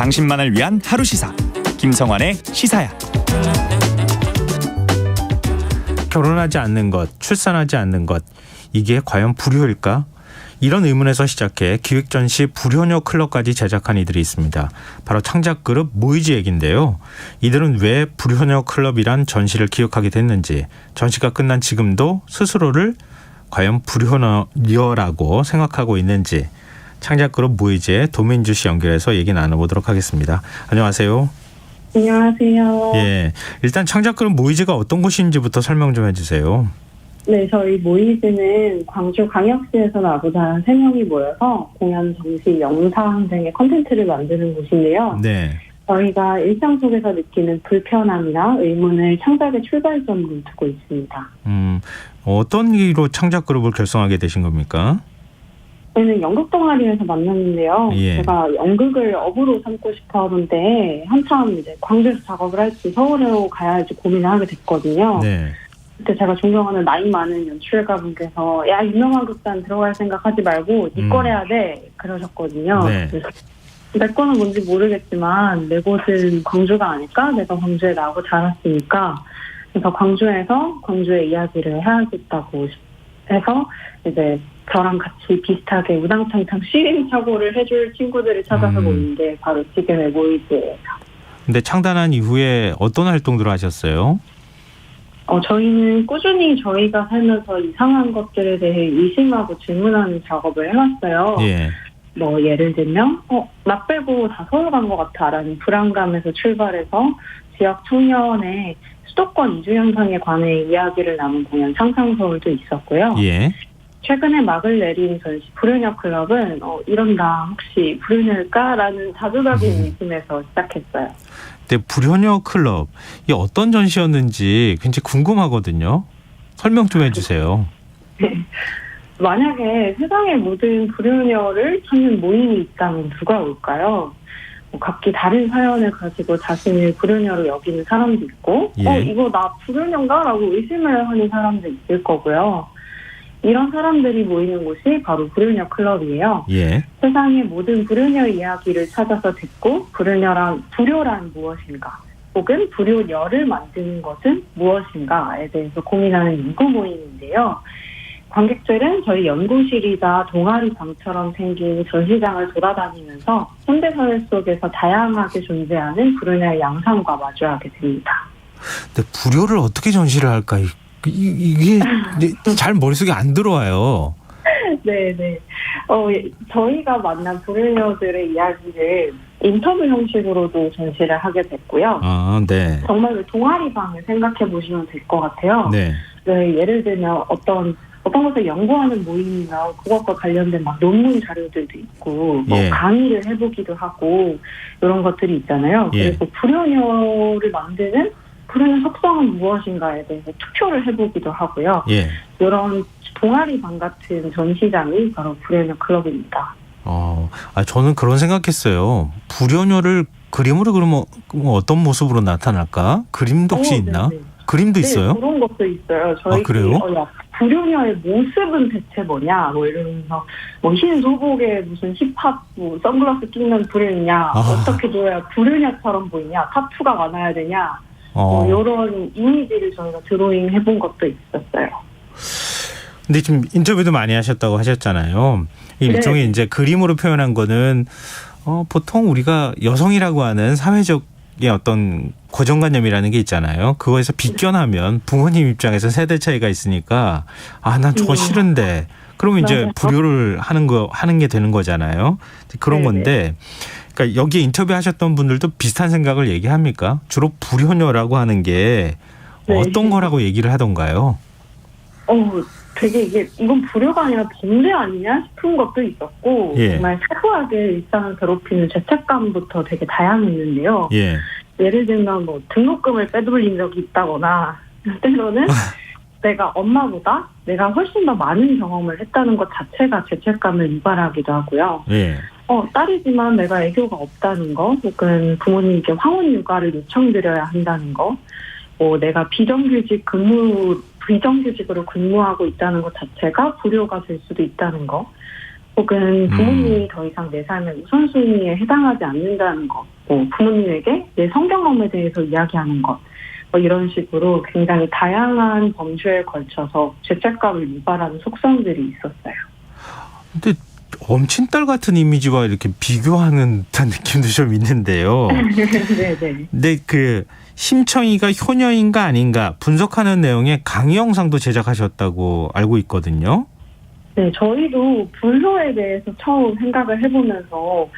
당신만을 위한 하루 시사 김성환의 시사야. 결혼하지 않는 것, 출산하지 않는 것, 이게 과연 불효일까? 이런 의문에서 시작해 기획전시 불효녀 클럽까지 제작한 이들이 있습니다. 바로 창작그룹 모이즈 얘긴데요. 이들은 왜 불효녀 클럽이란 전시를 기획하게 됐는지, 전시가 끝난 지금도 스스로를 과연 불효녀라고 생각하고 있는지, 창작그룹 모이즈의 도민주 씨 연결해서 얘기 나눠보도록 하겠습니다. 안녕하세요. 안녕하세요. 예, 일단 창작그룹 모이즈가 어떤 곳인지부터 설명 좀 해주세요. 네, 저희 모이즈는 광주광역시에서 나보다 3명이 모여서 공연, 정시, 영상 등의 콘텐츠를 만드는 곳인데요. 네. 저희가 일상 속에서 느끼는 불편함이나 의문을 창작의 출발점으로 두고 있습니다. 어떤 이유로 창작그룹을 결성하게 되신 겁니까? 저희는 연극 동아리에서 만났는데요. 예. 제가 연극을 업으로 삼고 싶어 하는데 한참 이제 광주에서 작업을 할지 서울로 가야 할지 고민을 하게 됐거든요. 네. 그때 제가 존경하는 나이 많은 연출가분께서 야, 유명한 극단 들어갈 생각하지 말고 네 걸 해야 돼 그러셨거든요. 네. 그래서 내 거는 뭔지 모르겠지만 내 곳은 광주가 아닐까? 내가 광주에 나오고 자랐으니까. 그래서 광주에서 광주의 이야기를 해야겠다고 해서 이제 저랑 같이 비슷하게 우당탕탕 시행착오를 해줄 친구들을 찾아서 모인 게 바로 지금의 모이즈예요. 근데 창단한 이후에 어떤 활동들을 하셨어요? 저희는 꾸준히 저희가 살면서 이상한 것들에 대해 의심하고 질문하는 작업을 해왔어요. 예. 뭐 예를 들면 나 빼고 다 서울 간 것 같아라는 불안감에서 출발해서 지역 청년의 수도권 이주 현상에 관해 이야기를 나눈 공연 상상서울도 있었고요. 예. 최근에 막을 내린 전시 불효녀 클럽은 이런다 혹시 불효녀일까라는 자조적인 의심에서 시작했어요. 근데 불효녀 클럽, 이게 어떤 전시였는지 굉장히 궁금하거든요. 설명 좀 해주세요. 네. 만약에 세상의 모든 불효녀를 찾는 모임이 있다면 누가 올까요? 각기 다른 사연을 가지고 자신을 불효녀로 여기는 사람도 있고 예. 이거 나 불효녀인가? 라고 의심을 하는 사람도 있을 거고요. 이런 사람들이 모이는 곳이 바로 불효녀 클럽이에요. 예. 세상의 모든 불효녀 이야기를 찾아서 듣고 불효란 무엇인가 혹은 불효녀를 만드는 것은 무엇인가에 대해서 고민하는 연구 모임인데요. 관객들은 저희 연구실이자 동아리방처럼 생긴 전시장을 돌아다니면서 현대사회 속에서 다양하게 존재하는 불효녀의 양상과 마주하게 됩니다. 근데 불효를 어떻게 전시를 할까? 이게 잘 머릿속에 안 들어와요. 네네. 저희가 만난 불효녀들의 이야기를 인터뷰 형식으로도 전시를 하게 됐고요. 아, 네. 정말 동아리방을 생각해 보시면 될 것 같아요. 네. 네, 예를 들면 어떤 것을 연구하는 모임이나 그것과 관련된 막 논문 자료들도 있고 예. 강의를 해보기도 하고 이런 것들이 있잖아요. 예. 그리고 불효녀를 만드는 불효녀 속성은 무엇인가에 대해서 투표를 해보기도 하고요. 예. 이런 동아리방 같은 전시장이 바로 불효녀 클럽입니다. 저는 그런 생각했어요. 불효녀를 그림으로 그러면 어떤 모습으로 나타날까? 그림도 혹시 있나? 네네. 그림도 네, 있어요? 그런 것도 있어요. 저희 그래요? 불효녀의 모습은 대체 뭐냐? 뭐 이러면서 흰 소복에 무슨 힙합 선글라스 끼는 불효녀냐? 어떻게 둬야 불효녀처럼 보이냐? 타투가 많아야 되냐? 이런 이미지를 저희가 드로잉 해본 것도 있었어요. 근데 지금 인터뷰도 많이 하셨다고 하셨잖아요. 일종의 이제 그림으로 표현한 거는 보통 우리가 여성이라고 하는 사회적의 어떤 고정관념이라는 게 있잖아요. 그거에서 비껴나면 부모님 입장에서 세대 차이가 있으니까 난 저거 싫은데 그러면 이제 불효를 하는 게 되는 거잖아요. 그런 건데 그러니까 여기에 인터뷰하셨던 분들도 비슷한 생각을 얘기합니까? 주로 불효녀라고 하는 게 어떤 거라고 얘기를 하던가요? 되게 이건 불효가 아니라 범죄 아니냐 싶은 것도 있었고 정말 사소하게 일상을 괴롭히는 죄책감부터 되게 다양했는데요. 예를 들면 등록금을 빼돌린 적이 있다거나 때로는 내가 엄마보다 내가 훨씬 더 많은 경험을 했다는 것 자체가 죄책감을 유발하기도 하고요. 딸이지만 내가 애교가 없다는 거 혹은 부모님께 황혼 육아를 요청드려야 한다는 거 내가 비정규직으로 근무하고 있다는 것 자체가 불효가 될 수도 있다는 거 혹은 부모님이 더 이상 내 삶의 우선순위에 해당하지 않는다는 것, 뭐 부모님에게 내 성경험에 대해서 이야기하는 것, 뭐 이런 식으로 굉장히 다양한 범주에 걸쳐서 죄책감을 유발하는 속성들이 있었어요. 근데 엄친딸 같은 이미지와 이렇게 비교하는 듯한 느낌도 좀 있는데요. 네네. 근데 그 심청이가 효녀인가 아닌가 분석하는 내용의 강의 영상도 제작하셨다고 알고 있거든요. 네, 저희도 불효에 대해서 처음 생각을 해보면서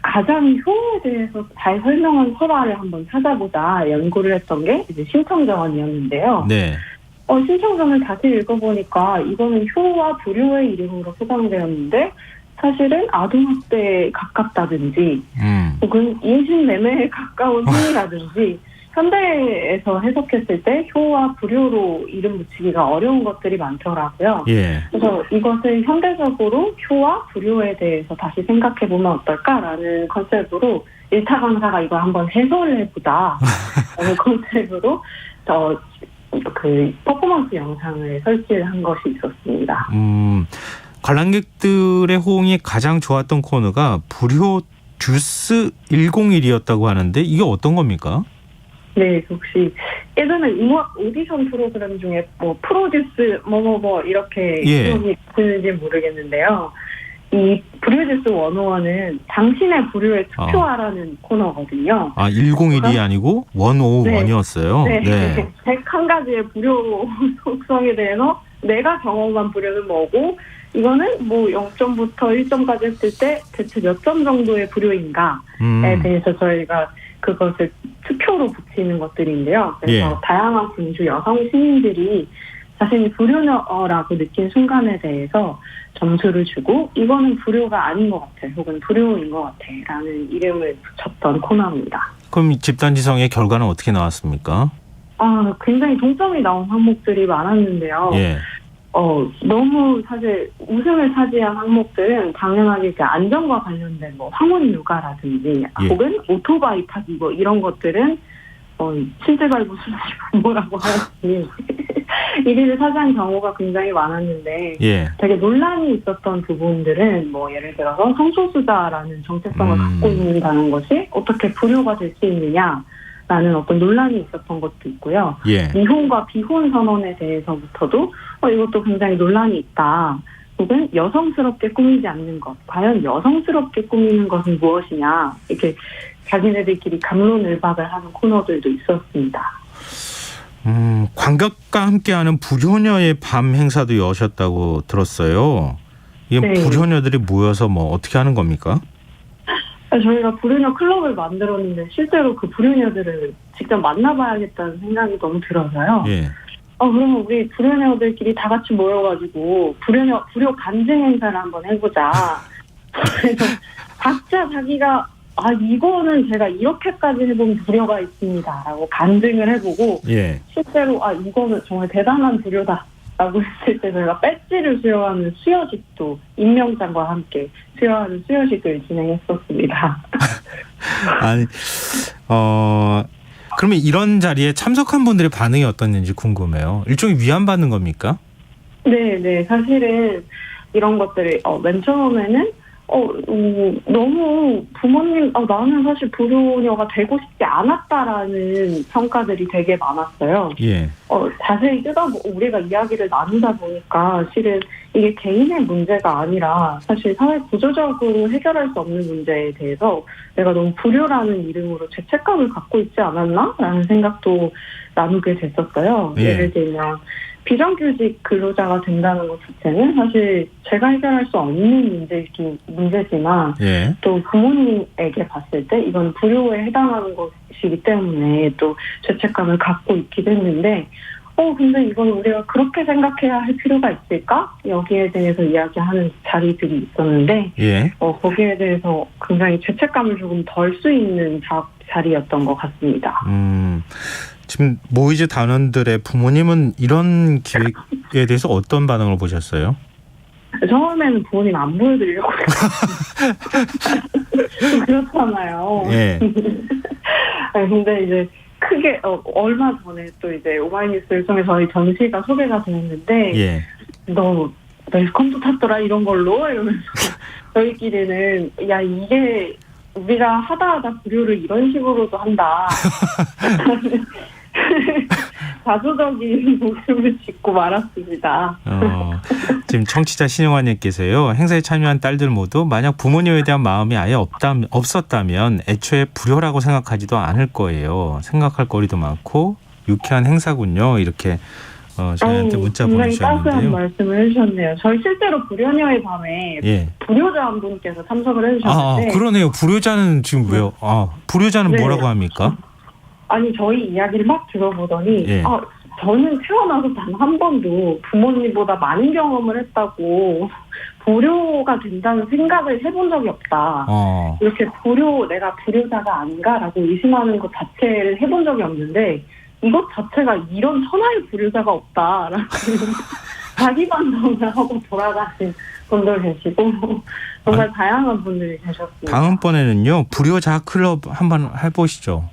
가장 효에 대해서 잘 설명한 설화를 한번 찾아보자 연구를 했던 게 이제 심청정원이었는데요. 네. 심청정을 다시 읽어보니까 이거는 효와 불효의 이름으로 포장되었는데 사실은 아동학대에 가깝다든지 혹은 인신매매에 가까운 행위라든지 현대에서 해석했을 때 효와 불효로 이름 붙이기가 어려운 것들이 많더라고요. 예. 그래서 이것을 현대적으로 효와 불효에 대해서 다시 생각해보면 어떨까라는 컨셉으로 일타 강사가 이걸 한번 해설을 해보자 라는 컨셉으로 그 퍼포먼스 영상을 설치를 한 것이 있었습니다. 관람객들의 호응이 가장 좋았던 코너가 불효 듀스 101이었다고 하는데 이게 어떤 겁니까? 네, 혹시 예전에 음악 오디션 프로그램 중에 뭐 프로듀스 뭐뭐뭐 이렇게 이름이 있는지 모르겠는데요. 이 불효듀스 101은 당신의 불효에 투표하라는 코너거든요. 아, 101이 아니고 101이었어요. 네. 네. 101가지의 불효 속성에 대해서 내가 경험한 불효는 뭐고 이거는 뭐 0점부터 1점까지 했을 때 대체 몇 점 정도의 불효인가에 대해서 저희가 그것을 투표로 붙이는 것들인데요. 그래서 다양한 군주 여성 시민들이 자신이 불효라고 느낀 순간에 대해서 점수를 주고 이거는 불효가 아닌 것 같아 혹은 불효인 것 같아 라는 이름을 붙였던 코너입니다. 그럼 집단지성의 결과는 어떻게 나왔습니까? 굉장히 동점이 나온 항목들이 많았는데요. 예. 너무 사실 우승을 차지한 항목들은 당연하게 이렇게 안전과 관련된 뭐 황혼 육아라든지 혹은 오토바이 타기 뭐 이런 것들은 신체발부 수술이 뭐라고 하는지 1위를 차지한 경우가 굉장히 많았는데 되게 논란이 있었던 부분들은 뭐 예를 들어서 성소수자라는 정체성을 갖고 있는다는 것이 어떻게 불효가 될 수 있느냐 라는 어떤 논란이 있었던 것도 있고요. 미혼과 비혼 선언에 대해서부터도 이것도 굉장히 논란이 있다. 혹은 여성스럽게 꾸미지 않는 것. 과연 여성스럽게 꾸미는 것은 무엇이냐. 이렇게 자기네들끼리 갑론을박을 하는 코너들도 있었습니다. 관객과 함께하는 불효녀의 밤 행사도 여셨다고 들었어요. 이게 불효녀들이 모여서 뭐 어떻게 하는 겁니까? 저희가 불효녀 클럽을 만들었는데 실제로 그 불효녀들을 직접 만나봐야겠다는 생각이 너무 들어서요. 그러면 우리 불효녀들끼리 다 같이 모여가지고 불효 간증 행사를 한번 해보자. 그래서 각자 자기가 이거는 제가 이렇게까지 해본 불효가 있습니다라고 간증을 해보고 실제로 이거는 정말 대단한 불효다. 라고 했을 때 저희가 배지를 수여하는 수여식도 임명장과 함께 수여하는 수여식을 진행했었습니다. 아니, 그러면 이런 자리에 참석한 분들의 반응이 어떻는지 궁금해요. 일종의 위안받는 겁니까? 네. 사실은 이런 것들이 맨 처음에는 너무 부모님 나는 사실 불효녀가 되고 싶지 않았다라는 평가들이 되게 많았어요. 자세히 우리가 이야기를 나누다 보니까 실은 이게 개인의 문제가 아니라 사실 사회 구조적으로 해결할 수 없는 문제에 대해서 내가 너무 불효라는 이름으로 죄책감을 갖고 있지 않았나라는 생각도 나누게 됐었어요. 예를 들면 비정규직 근로자가 된다는 것 자체는 사실 제가 해결할 수 없는 문제지만 또 부모님에게 봤을 때 이건 불효에 해당하는 것이기 때문에 또 죄책감을 갖고 있기도 했는데 근데 이건 우리가 그렇게 생각해야 할 필요가 있을까? 여기에 대해서 이야기하는 자리들이 있었는데 거기에 대해서 굉장히 죄책감을 조금 덜 수 있는 자리였던 것 같습니다. 지금 모이즈 단원들의 부모님은 이런 기획에 대해서 어떤 반응을 보셨어요? 처음에는 부모님 안 보여드리려고 그렇잖아요. 근데 이제 크게 얼마 전에 또 이제 오마이뉴스를 통해 저희 전시가 소개가 되었는데 너무 웰컴도 탔더라 이런 걸로 이러면서 저희끼리는 야 이게 우리가 하다 불효를 이런 식으로도 한다. 자조적인 모습을 짓고 말았습니다. 지금 청취자 신영환님께서요. 행사에 참여한 딸들 모두 만약 부모님에 대한 마음이 아예 없었다면 애초에 불효라고 생각하지도 않을 거예요. 생각할 거리도 많고 유쾌한 행사군요. 이렇게 저희한테 문자 보내주셨는데요. 따스한 말씀을 해주셨네요. 저희 실제로 불효녀의 밤에 불효자 한 분께서 참석을 해주셨는데 그러네요. 불효자는 지금 왜요? 불효자는 뭐라고 합니까? 아니 저희 이야기를 막 들어보더니 저는 태어나서 단 한 번도 부모님보다 많은 경험을 했다고 불효가 된다는 생각을 해본 적이 없다. 이렇게 내가 불효자가 아닌가라고 의심하는 것 자체를 해본 적이 없는데 이것 자체가 이런 천하의 불효자가 없다라고 자기 반성을 하고 돌아가신 분들 계시고 정말 다양한 분들이 계셨습니다. 다음번에는요. 불효자 클럽 한번 해보시죠.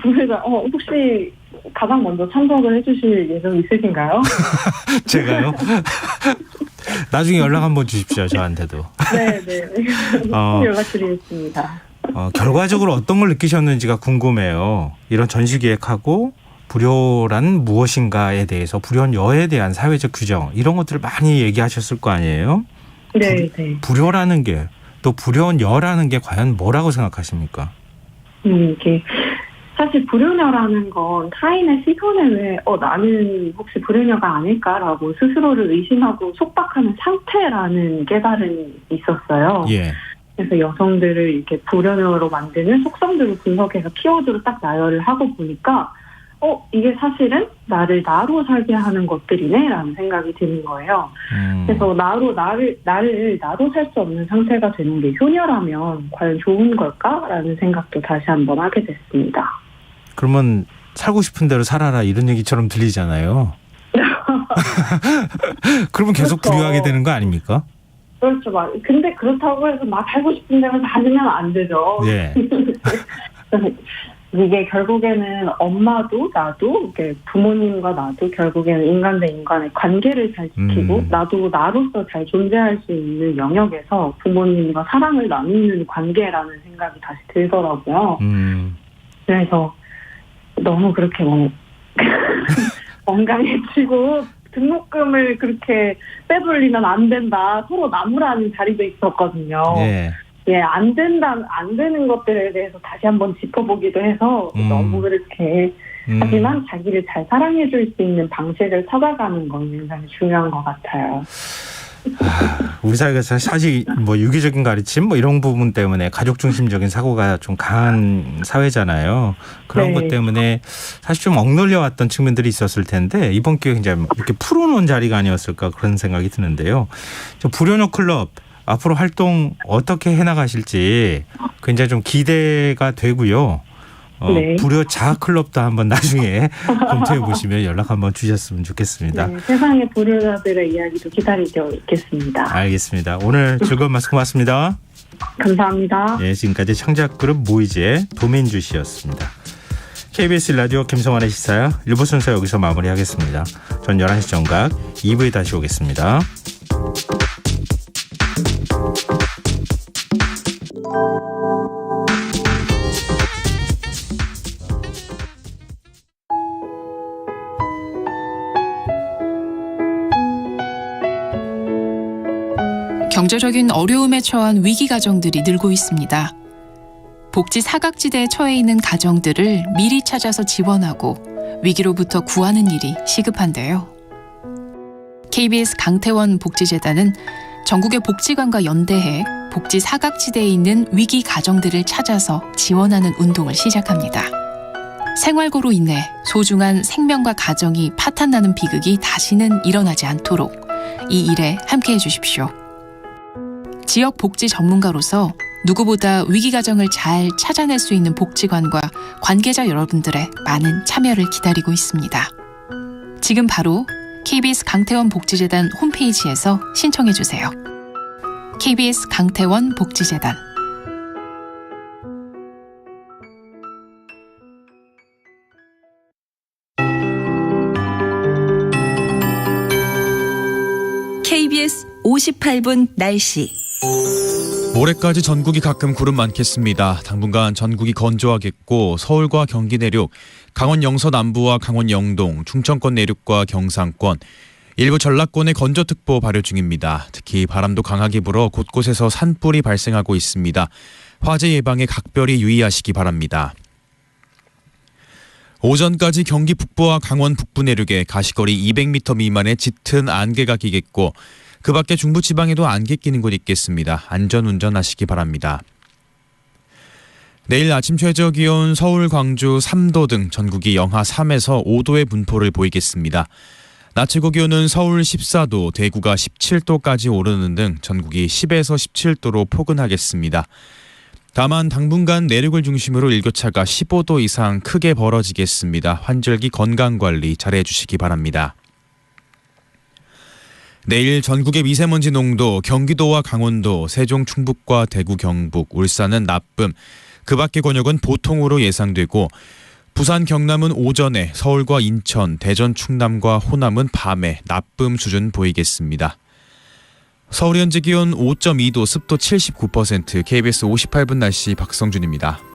불효자 혹시 가장 먼저 참석을 해주실 예정 있으신가요? 제가요? 나중에 연락 한번 주십시오. 저한테도. 네네. 연락드리겠습니다. 결과적으로 어떤 걸 느끼셨는지가 궁금해요. 이런 전시기획하고 불효란 무엇인가에 대해서 불효녀에 대한 사회적 규정 이런 것들을 많이 얘기하셨을 거 아니에요? 네. 불효라는 게 또 불효녀라는 게 과연 뭐라고 생각하십니까? 이게 사실 불효녀라는 건 타인의 시선에 왜 나는 혹시 불효녀가 아닐까라고 스스로를 의심하고 속박하는 상태라는 깨달음이 있었어요. 그래서 여성들을 이렇게 불효녀로 만드는 속성들을 분석해서 키워드로 딱 나열을 하고 보니까 이게 사실은 나를 나로 살게 하는 것들이네라는 생각이 드는 거예요. 그래서 나로 살 수 없는 상태가 되는 게 효녀라면 과연 좋은 걸까라는 생각도 다시 한번 하게 됐습니다. 그러면 살고 싶은 대로 살아라 이런 얘기처럼 들리잖아요. 그러면 계속 불효하게 되는 거 아닙니까? 그렇죠. 근데 그렇다고 해서 막 살고 싶은 대로 살면 안 되죠. 이게 결국에는 엄마도 나도 이렇게 부모님과 나도 결국에는 인간 대 인간의 관계를 잘 지키고 나도 나로서 잘 존재할 수 있는 영역에서 부모님과 사랑을 나누는 관계라는 생각이 다시 들더라고요. 그래서 너무 그렇게 건강해지고 등록금을 그렇게 빼돌리면 안 된다. 서로 나무라는 자리도 있었거든요. 안 되는 것들에 대해서 다시 한번 짚어보기도 해서 너무 그렇게 하지만 자기를 잘 사랑해줄 수 있는 방식을 찾아가는 건 굉장히 중요한 것 같아요. 우리 사회가 사실 유기적인 가르침 이런 부분 때문에 가족 중심적인 사고가 좀 강한 사회잖아요. 그런 것 때문에 사실 좀 억눌려 왔던 측면들이 있었을 텐데 이번 기회에 이제 이렇게 풀어놓은 자리가 아니었을까 그런 생각이 드는데요. 불효녀 클럽 앞으로 활동 어떻게 해나가실지 굉장히 좀 기대가 되고요. 불효자 클럽도 한번 나중에 검토해 보시면 연락 한번 주셨으면 좋겠습니다. 세상의 불효자들의 이야기도 기다리고 있겠습니다. 알겠습니다. 오늘 즐거운 말씀 고맙습니다. 감사합니다. 지금까지 창작그룹 모이즈의 도민주 씨였습니다. KBS 라디오 김성환의 시사야 1부 순서 여기서 마무리하겠습니다. 전 11시 정각 2부에 다시 오겠습니다. 경제적인 어려움에 처한 위기 가정들이 늘고 있습니다. 복지 사각지대에 처해 있는 가정들을 미리 찾아서 지원하고 위기로부터 구하는 일이 시급한데요. KBS 강태원 복지재단은 전국의 복지관과 연대해 복지 사각지대에 있는 위기 가정들을 찾아서 지원하는 운동을 시작합니다. 생활고로 인해 소중한 생명과 가정이 파탄나는 비극이 다시는 일어나지 않도록 이 일에 함께해 주십시오. 지역 복지 전문가로서 누구보다 위기 가정을 잘 찾아낼 수 있는 복지관과 관계자 여러분들의 많은 참여를 기다리고 있습니다. 지금 바로 KBS 강태원 복지재단 홈페이지에서 신청해 주세요. KBS 강태원 복지재단. KBS KBS 58분 날씨. 모레까지 전국이 가끔 구름 많겠습니다. 당분간 전국이 건조하겠고 서울과 경기 내륙, 강원 영서 남부와 강원 영동, 충청권 내륙과 경상권, 일부 전라권에 건조특보 발효 중입니다. 특히 바람도 강하게 불어 곳곳에서 산불이 발생하고 있습니다. 화재 예방에 각별히 유의하시기 바랍니다. 오전까지 경기 북부와 강원 북부 내륙에 가시거리 200m 미만의 짙은 안개가 끼겠고 그 밖에 중부지방에도 안개 끼는 곳 있겠습니다. 안전운전하시기 바랍니다. 내일 아침 최저기온 서울, 광주 3도 등 전국이 영하 3에서 5도의 분포를 보이겠습니다. 낮 최고기온은 서울 14도, 대구가 17도까지 오르는 등 전국이 10에서 17도로 포근하겠습니다. 다만 당분간 내륙을 중심으로 일교차가 15도 이상 크게 벌어지겠습니다. 환절기 건강관리 잘해 주시기 바랍니다. 내일 전국의 미세먼지 농도 경기도와 강원도, 세종, 충북과 대구, 경북, 울산은 나쁨, 그 밖의 권역은 보통으로 예상되고 부산, 경남은 오전에, 서울과 인천, 대전, 충남과 호남은 밤에 나쁨 수준 보이겠습니다. 서울 현재 기온 5.2도, 습도 79%, KBS 58분 날씨 박성준입니다.